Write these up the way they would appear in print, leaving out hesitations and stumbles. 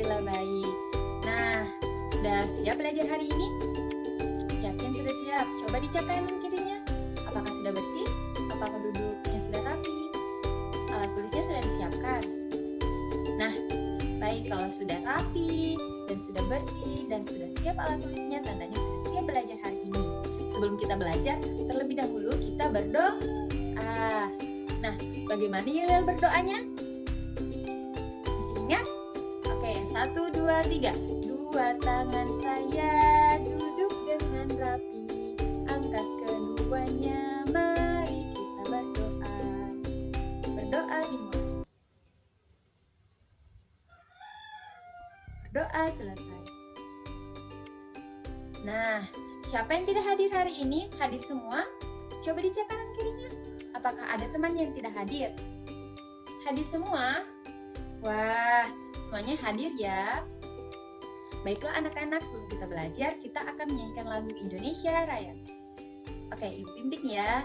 Alhamdulillah baik. Nah, sudah siap belajar hari ini? Yakin sudah siap? Coba dicek kanan kirinya. Apakah sudah bersih? Apakah duduknya sudah rapi? Alat tulisnya sudah disiapkan? Nah, baik, kalau sudah rapi dan sudah bersih dan sudah siap alat tulisnya, tandanya sudah siap belajar hari ini. Sebelum kita belajar, terlebih dahulu kita berdoa. Nah, bagaimana Yulil berdoanya? Masih ingat? Oke, 1, 2, 3. Dua tangan saya duduk dengan rapi, angkat keduanya, mari kita berdoa. Berdoa dimulai. Berdoa selesai. Nah, siapa yang tidak hadir hari ini? Hadir semua? Coba dicek kanan kirinya. Apakah ada teman yang tidak hadir? Hadir semua? Wah, semuanya hadir ya. Baiklah anak-anak, sebelum kita belajar, kita akan menyanyikan lagu Indonesia Raya. Oke, Ibu pimpin ya.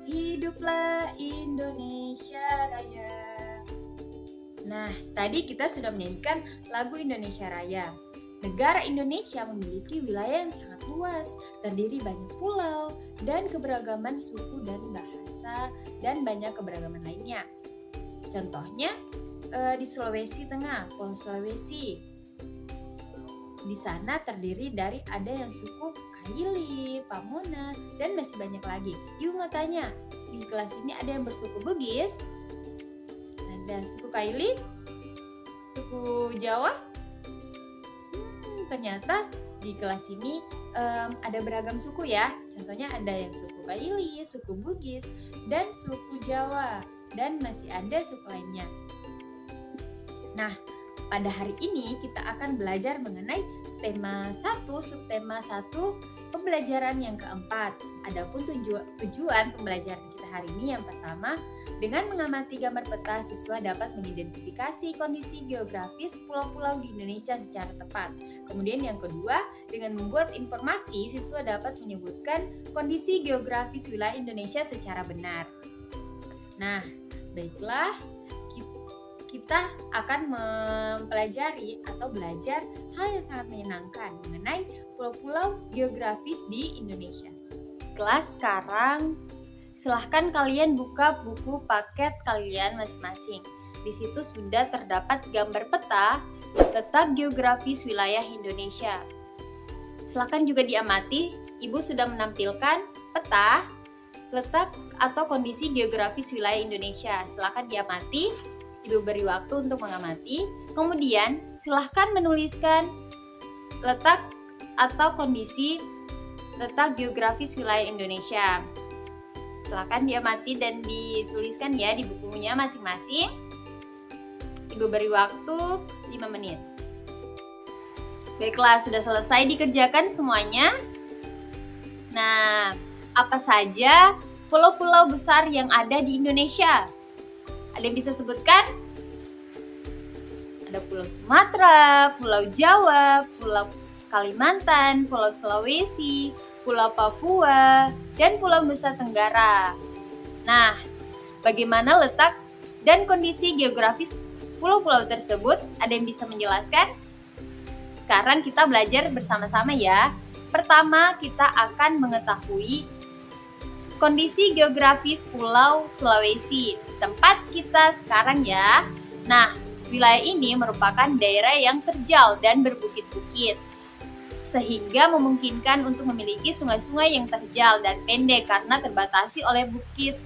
Hiduplah Indonesia Raya. Nah, tadi kita sudah menyanyikan lagu Indonesia Raya. Negara Indonesia memiliki wilayah yang sangat luas, terdiri banyak pulau dan keberagaman suku dan bahasa dan banyak keberagaman lainnya. Contohnya di Sulawesi Tengah, Pulau Sulawesi. Di sana terdiri dari ada yang suku Kaili, Pamona, dan masih banyak lagi. Ibu mau tanya, di kelas ini ada yang bersuku Bugis? Ada suku Kaili? Suku Jawa? Ternyata di kelas ini ada beragam suku ya. Contohnya ada yang suku Kaili, suku Bugis, dan suku Jawa. Dan masih ada suku lainnya. Nah, pada hari ini kita akan belajar mengenai tema 1, subtema 1, pembelajaran yang keempat. Adapun tujuan pembelajaran kita hari ini yang pertama, dengan mengamati gambar peta, siswa dapat mengidentifikasi kondisi geografis pulau-pulau di Indonesia secara tepat. Kemudian yang kedua, dengan membuat informasi, siswa dapat menyebutkan kondisi geografis wilayah Indonesia secara benar. Nah, baiklah, kita akan mempelajari atau belajar hal yang sangat menyenangkan mengenai pulau-pulau geografis di Indonesia. Kelas sekarang, silahkan kalian buka buku paket kalian masing-masing. Di situ sudah terdapat gambar peta letak geografis wilayah Indonesia. Silahkan juga diamati, Ibu sudah menampilkan peta letak atau kondisi geografis wilayah Indonesia. Silahkan diamati, Ibu beri waktu untuk mengamati. Kemudian silahkan menuliskan letak atau kondisi letak geografis wilayah Indonesia. Silahkan diamati dan dituliskan ya di bukunya masing-masing. Ibu beri waktu 5 menit. Baiklah, sudah selesai dikerjakan semuanya. Nah, apa saja pulau-pulau besar yang ada di Indonesia? Ada yang bisa sebutkan? Ada Pulau Sumatera, Pulau Jawa, Pulau Kalimantan, Pulau Sulawesi, Pulau Papua, dan Pulau Nusa Tenggara. Nah, bagaimana letak dan kondisi geografis pulau-pulau tersebut? Ada yang bisa menjelaskan? Sekarang kita belajar bersama-sama ya. Pertama, kita akan mengetahui kondisi geografis Pulau Sulawesi, tempat kita sekarang ya. Nah, wilayah ini merupakan daerah yang terjal dan berbukit-bukit, sehingga memungkinkan untuk memiliki sungai-sungai yang terjal dan pendek karena terbatasi oleh bukit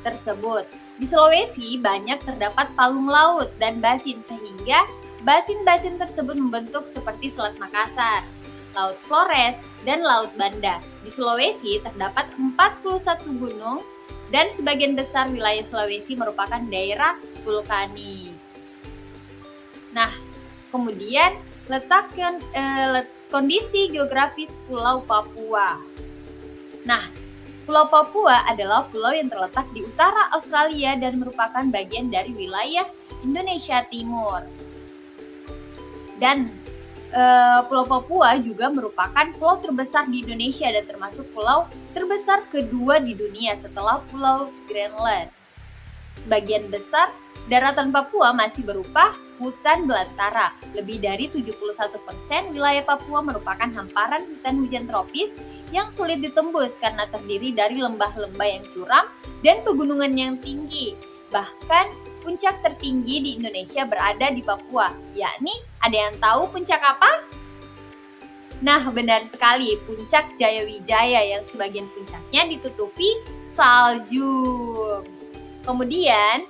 tersebut. Di Sulawesi banyak terdapat palung laut dan basin, sehingga basin-basin tersebut membentuk seperti Selat Makassar, Laut Flores, dan Laut Banda. Di Sulawesi terdapat 41 gunung dan sebagian besar wilayah Sulawesi merupakan daerah vulkanik. Nah, kemudian letakkan kondisi geografis Pulau Papua. Nah, Pulau Papua adalah pulau yang terletak di utara Australia dan merupakan bagian dari wilayah Indonesia Timur. Dan Pulau Papua juga merupakan pulau terbesar di Indonesia dan termasuk pulau terbesar kedua di dunia setelah Pulau Greenland. Sebagian besar Daratan Papua masih berupa hutan belantara. Lebih dari 71% wilayah Papua merupakan hamparan hutan hujan tropis yang sulit ditembus karena terdiri dari lembah-lembah yang curam dan pegunungan yang tinggi. Bahkan puncak tertinggi di Indonesia berada di Papua, yakni ada yang tahu puncak apa? Nah, benar sekali, puncak Jayawijaya yang sebagian puncaknya ditutupi salju. Kemudian,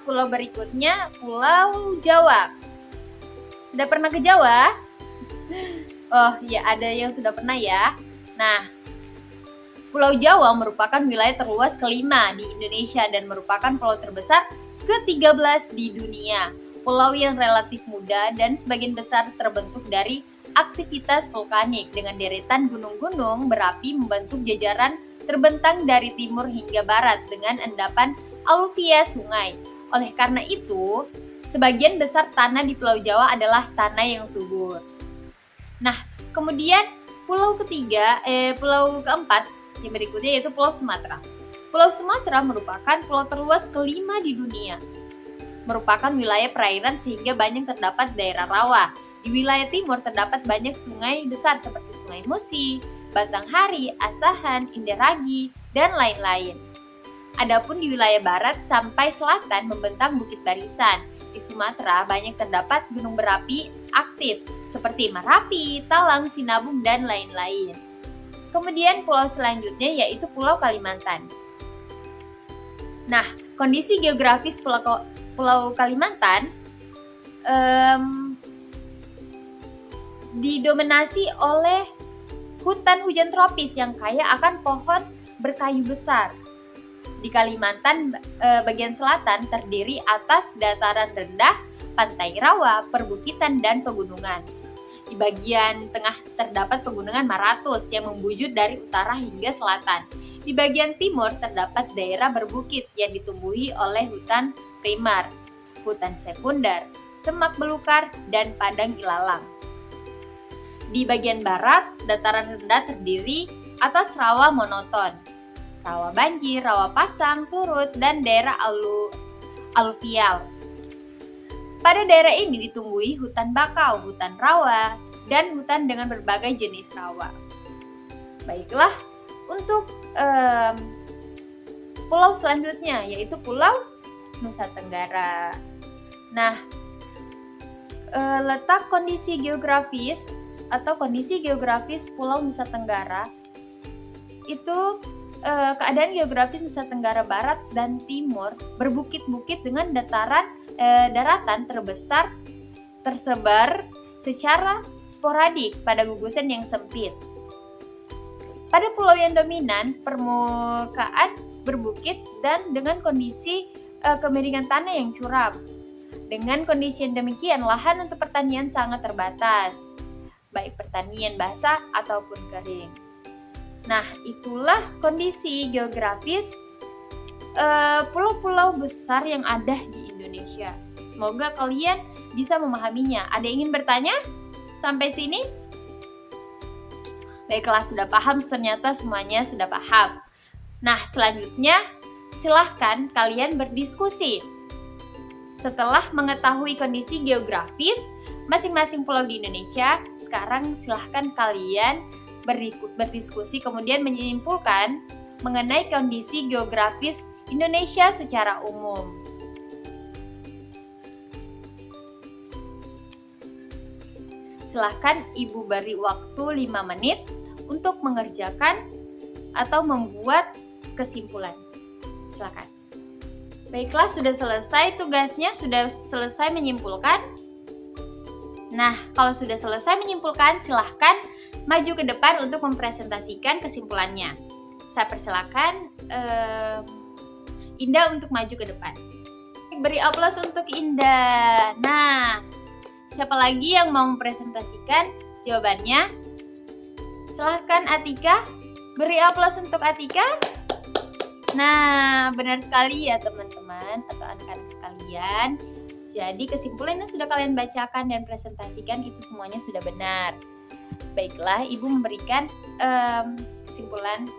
pulau berikutnya, Pulau Jawa. Sudah pernah ke Jawa? Oh, ya ada yang sudah pernah ya. Nah, Pulau Jawa merupakan wilayah terluas kelima di Indonesia dan merupakan pulau terbesar ke-13 di dunia. Pulau yang relatif muda dan sebagian besar terbentuk dari aktivitas vulkanik dengan deretan gunung-gunung berapi membentuk jajaran terbentang dari timur hingga barat dengan endapan aluvia sungai. Oleh karena itu, sebagian besar tanah di Pulau Jawa adalah tanah yang subur. Nah, kemudian pulau keempat yang berikutnya yaitu Pulau Sumatera. Pulau Sumatera merupakan pulau terluas kelima di dunia. Merupakan wilayah perairan sehingga banyak terdapat daerah rawa. Di wilayah timur terdapat banyak sungai besar seperti Sungai Musi, Batanghari, Asahan, Inderagi, dan lain-lain. Adapun di wilayah barat sampai selatan membentang Bukit Barisan. Di Sumatera banyak terdapat gunung berapi aktif seperti Merapi, Talang, Sinabung, dan lain-lain. Kemudian pulau selanjutnya yaitu Pulau Kalimantan. Nah, kondisi geografis Pulau Kalimantan didominasi oleh hutan hujan tropis yang kaya akan pohon berkayu besar. Di Kalimantan bagian selatan terdiri atas dataran rendah, pantai rawa, perbukitan, dan pegunungan. Di bagian tengah terdapat pegunungan Maratus yang membujur dari utara hingga selatan. Di bagian timur terdapat daerah berbukit yang ditumbuhi oleh hutan primer, hutan sekunder, semak belukar, dan padang ilalang. Di bagian barat, dataran rendah terdiri atas rawa monoton, rawa banjir, rawa pasang, surut, dan daerah aluvial. Pada daerah ini ditumbuhi hutan bakau, hutan rawa, dan hutan dengan berbagai jenis rawa. Baiklah, untuk pulau selanjutnya yaitu Pulau Nusa Tenggara. Nah, letak kondisi geografis Pulau Nusa Tenggara itu keadaan geografis Nusa Tenggara Barat dan Timur berbukit-bukit dengan daratan terbesar tersebar secara sporadik pada gugusan yang sempit. Pada pulau yang dominan, permukaan berbukit dan dengan kondisi kemiringan tanah yang curam. Dengan kondisi yang demikian, lahan untuk pertanian sangat terbatas, baik pertanian basah ataupun kering. Nah, itulah kondisi geografis pulau-pulau besar yang ada di Indonesia. Semoga kalian bisa memahaminya. Ada yang ingin bertanya? Sampai sini? Baiklah, sudah paham, ternyata semuanya sudah paham. Nah, selanjutnya silahkan kalian berdiskusi. Setelah mengetahui kondisi geografis masing-masing pulau di Indonesia, sekarang silahkan kalian berdiskusi kemudian menyimpulkan mengenai kondisi geografis Indonesia secara umum. Silahkan Ibu beri waktu 5 menit untuk mengerjakan atau membuat kesimpulan. Silakan. Baiklah, sudah selesai tugasnya, sudah selesai menyimpulkan. Nah, kalau sudah selesai menyimpulkan, silahkan maju ke depan untuk mempresentasikan kesimpulannya. Saya persilakan Indah untuk maju ke depan. Beri aplaus untuk Indah. Nah, siapa lagi yang mau mempresentasikan jawabannya? Silahkan Atika. Beri aplaus untuk Atika. Nah, benar sekali ya teman-teman atau anak-anak sekalian. Jadi kesimpulannya sudah kalian bacakan dan presentasikan, itu semuanya sudah benar. Baiklah, Ibu memberikan kesimpulan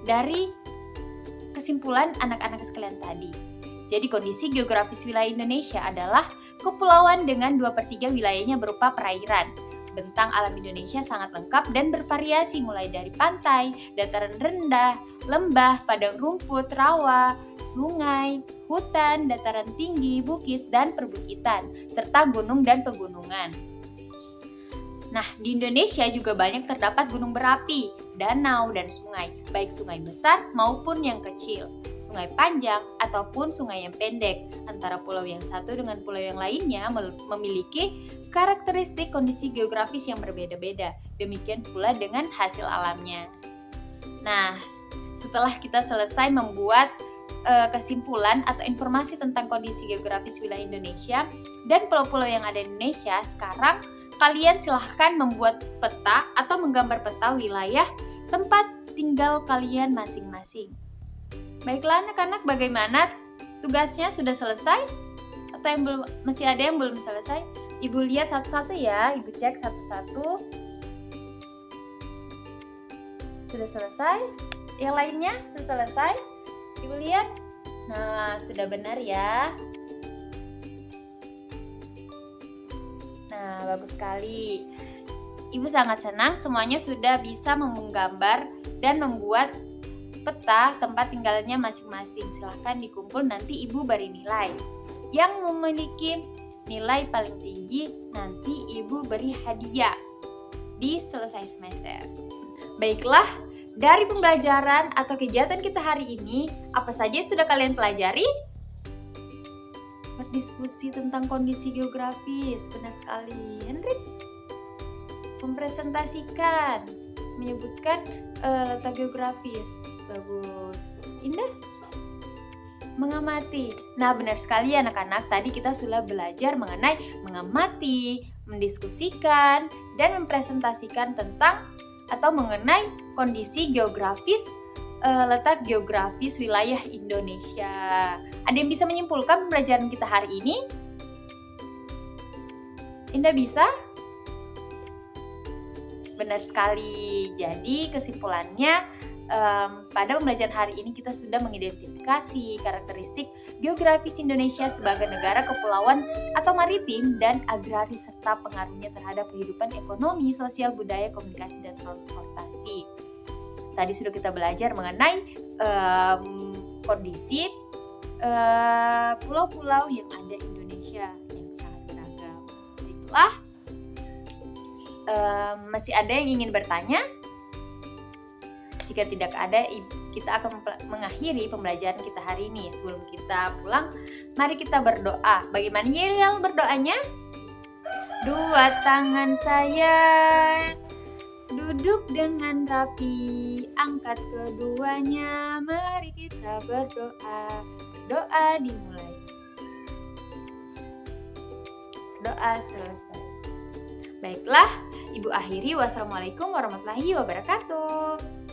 dari kesimpulan anak-anak sekalian tadi. Jadi kondisi geografis wilayah Indonesia adalah kepulauan dengan 2/3 wilayahnya berupa perairan. Bentang alam Indonesia sangat lengkap dan bervariasi mulai dari pantai, dataran rendah, lembah, padang rumput, rawa, sungai, hutan, dataran tinggi, bukit, dan perbukitan, serta gunung dan pegunungan. Nah, di Indonesia juga banyak terdapat gunung berapi, danau, dan sungai, baik sungai besar maupun yang kecil, sungai panjang ataupun sungai yang pendek. Antara pulau yang satu dengan pulau yang lainnya memiliki karakteristik kondisi geografis yang berbeda-beda. Demikian pula dengan hasil alamnya. Nah, setelah kita selesai membuat kesimpulan atau informasi tentang kondisi geografis wilayah Indonesia dan pulau-pulau yang ada di Indonesia, sekarang kalian silahkan membuat peta atau menggambar peta wilayah tempat tinggal kalian masing-masing. Baiklah anak-anak, bagaimana tugasnya? Sudah selesai? Atau masih ada yang belum selesai? Ibu lihat satu-satu ya, Ibu cek satu-satu. Sudah selesai? Yang lainnya sudah selesai? Ibu lihat. Nah, sudah benar ya. Nah, bagus sekali. Ibu sangat senang semuanya sudah bisa menggambar dan membuat peta tempat tinggalnya masing-masing. Silahkan dikumpul, nanti Ibu beri nilai. Yang memiliki nilai paling tinggi nanti Ibu beri hadiah di selesai semester. Baiklah, dari pembelajaran atau kegiatan kita hari ini, apa saja sudah kalian pelajari? Berdiskusi tentang kondisi geografis, benar sekali. Hendrik, mempresentasikan, menyebutkan letak geografis, bagus. Indah, mengamati. Nah, benar sekali anak-anak, tadi kita sudah belajar mengenai mengamati, mendiskusikan, dan mempresentasikan tentang atau mengenai kondisi geografis, letak geografis wilayah Indonesia. Ada yang bisa menyimpulkan pembelajaran kita hari ini? Indah bisa? Benar sekali. Jadi kesimpulannya, pada pembelajaran hari ini kita sudah mengidentifikasi karakteristik geografis Indonesia sebagai negara kepulauan atau maritim dan agraris serta pengaruhnya terhadap kehidupan ekonomi, sosial, budaya, komunikasi, dan transportasi. Tadi sudah kita belajar mengenai kondisi pulau-pulau yang ada di Indonesia yang sangat beragam. Itulah. Masih ada yang ingin bertanya? Jika tidak ada, kita akan mengakhiri pembelajaran kita hari ini. Sebelum kita pulang, mari kita berdoa. Bagaimana Yel berdoanya? Dua tangan saya duduk dengan rapi, angkat keduanya, mari kita berdoa. Doa dimulai. Doa selesai. Baiklah, Ibu akhiri. Wassalamualaikum warahmatullahi wabarakatuh.